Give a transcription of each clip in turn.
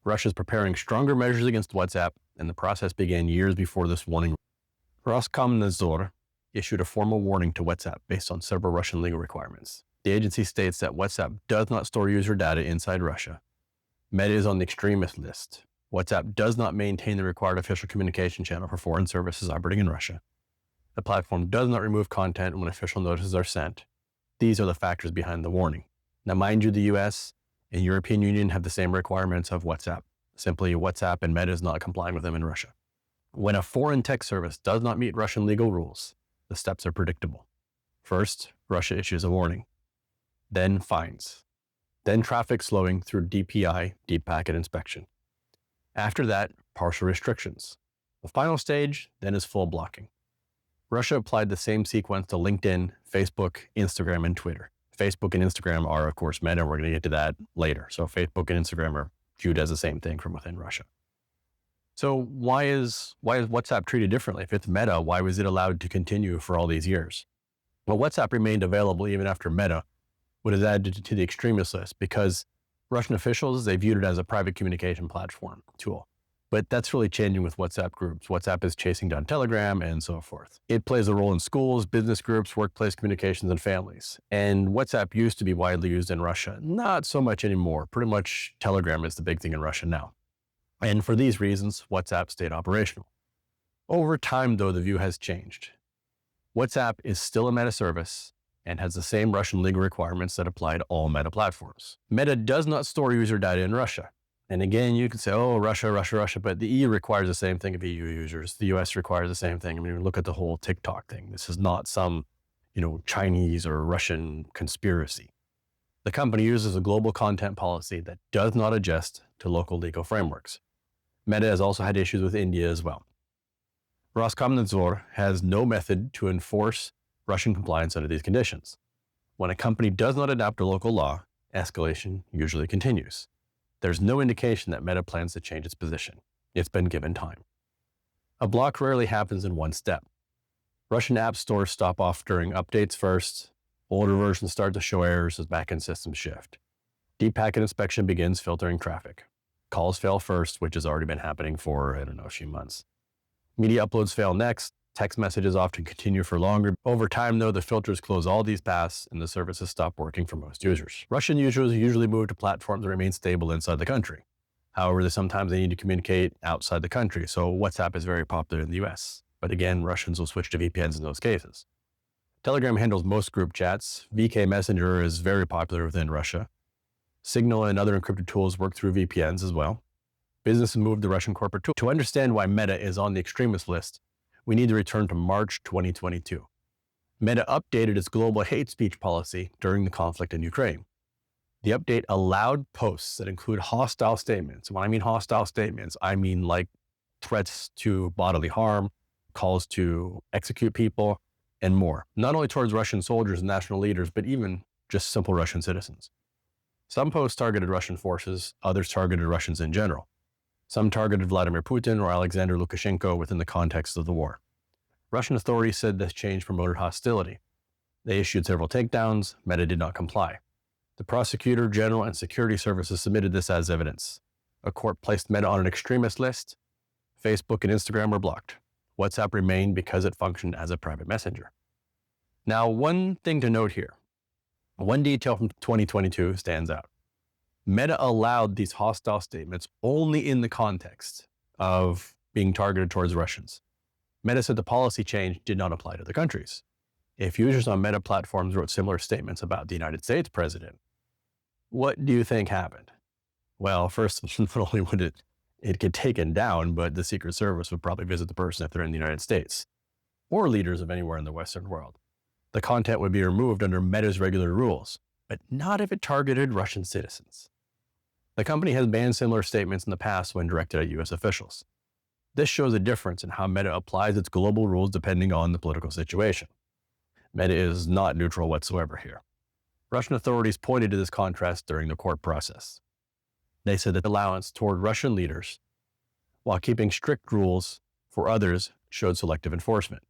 Russia is preparing stronger measures against WhatsApp, and the process began years before this warning. Roskomnadzor issued a formal warning to WhatsApp based on several Russian legal requirements. The agency states that WhatsApp does not store user data inside Russia. Meta is on the extremist list. WhatsApp does not maintain the required official communication channel for foreign services operating in Russia. The platform does not remove content when official notices are sent. These are the factors behind the warning. Now, mind you, the US and European Union have the same requirements of WhatsApp. Simply, WhatsApp and Meta is not complying with them in Russia. When a foreign tech service does not meet Russian legal rules, the steps are predictable. First, Russia issues a warning. Then fines. Then traffic slowing through DPI, Deep Packet Inspection. After that, partial restrictions. The final stage then is full blocking. Russia applied the same sequence to LinkedIn, Facebook, Instagram, and Twitter. Facebook and Instagram are, of course, Meta. We're going to get to that later. So Facebook and Instagram are viewed as the same thing from within Russia. So why is WhatsApp treated differently? If it's Meta, why was it allowed to continue for all these years? Well, WhatsApp remained available even after Meta was added to the extremist list because Russian officials, they viewed it as a private communication platform tool. But that's really changing with WhatsApp groups. WhatsApp is chasing down Telegram and so forth. It plays a role in schools, business groups, workplace communications, and families. And WhatsApp used to be widely used in Russia. Not so much anymore. Pretty much Telegram is the big thing in Russia now. And for these reasons, WhatsApp stayed operational. Over time, though, the view has changed. WhatsApp is still a Meta service and has the same Russian legal requirements that apply to all Meta platforms. Meta does not store user data in Russia. And again, you could say, oh, Russia, but the EU requires the same thing of EU users. The US requires the same thing. I mean, look at the whole TikTok thing. This is not some, Chinese or Russian conspiracy. The company uses a global content policy that does not adjust to local legal frameworks. Meta has also had issues with India as well. Roskomnadzor has no method to enforce Russian compliance under these conditions. When a company does not adapt to local law, escalation usually continues. There's no indication that Meta plans to change its position. It's been given time. A block rarely happens in one step. Russian app stores stop off during updates first. Older versions start to show errors as backend systems shift. Deep Packet Inspection begins filtering traffic. Calls fail first, which has already been happening for, a few months. Media uploads fail next. Text messages often continue for longer. Over time, though, the filters close all these paths and the services stop working for most users. Russian users usually move to platforms that remain stable inside the country. However, sometimes they need to communicate outside the country, so WhatsApp is very popular in the US. But again, Russians will switch to VPNs in those cases. Telegram handles most group chats. VK Messenger is very popular within Russia. Signal and other encrypted tools work through VPNs as well. Businesses move to Russian corporate tools. To understand why Meta is on the extremist list, we need to return to March 2022. Meta updated its global hate speech policy during the conflict in Ukraine. The update allowed posts that include hostile statements. When I mean hostile statements, I mean like threats to bodily harm, calls to execute people, and more. Not only towards Russian soldiers and national leaders, but even just simple Russian citizens. Some posts targeted Russian forces, others targeted Russians in general. Some targeted Vladimir Putin or Alexander Lukashenko within the context of the war. Russian authorities said this change promoted hostility. They issued several takedowns. Meta did not comply. The prosecutor general and security services submitted this as evidence. A court placed Meta on an extremist list. Facebook and Instagram were blocked. WhatsApp remained because it functioned as a private messenger. Now, one thing to note here. One detail from 2022 stands out. Meta allowed these hostile statements only in the context of being targeted towards Russians. Meta said the policy change did not apply to other countries. If users on Meta platforms wrote similar statements about the United States president, what do you think happened? Well, first, not only would it get taken down, but the Secret Service would probably visit the person if they're in the United States or leaders of anywhere in the Western world. The content would be removed under Meta's regular rules, but not if it targeted Russian citizens. The company has banned similar statements in the past when directed at US officials. This shows a difference in how Meta applies its global rules depending on the political situation. Meta is not neutral whatsoever here. Russian authorities pointed to this contrast during the court process. They said that allowance toward Russian leaders, while keeping strict rules for others, showed selective enforcement.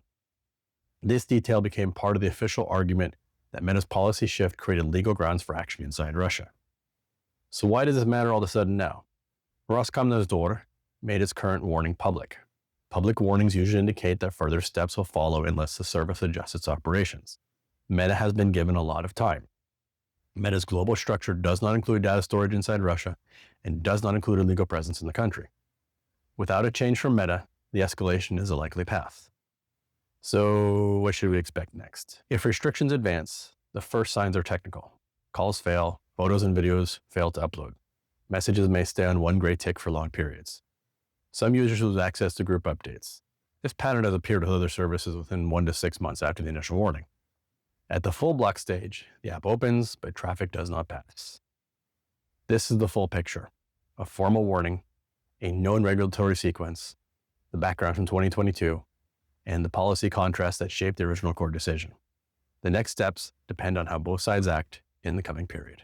This detail became part of the official argument that Meta's policy shift created legal grounds for action inside Russia. So why does this matter all of a sudden now? Roskomnadzor made its current warning public. Public warnings usually indicate that further steps will follow unless the service adjusts its operations. Meta has been given a lot of time. Meta's global structure does not include data storage inside Russia and does not include a legal presence in the country. Without a change from Meta, the escalation is a likely path. So what should we expect next? If restrictions advance, the first signs are technical. Calls fail, photos and videos fail to upload. Messages may stay on one gray tick for long periods. Some users lose access to group updates. This pattern has appeared with other services within 1 to 6 months after the initial warning. At the full block stage, the app opens, but traffic does not pass. This is the full picture: a formal warning, a known regulatory sequence, the background from 2022, and the policy contrast that shaped the original court decision. The next steps depend on how both sides act in the coming period.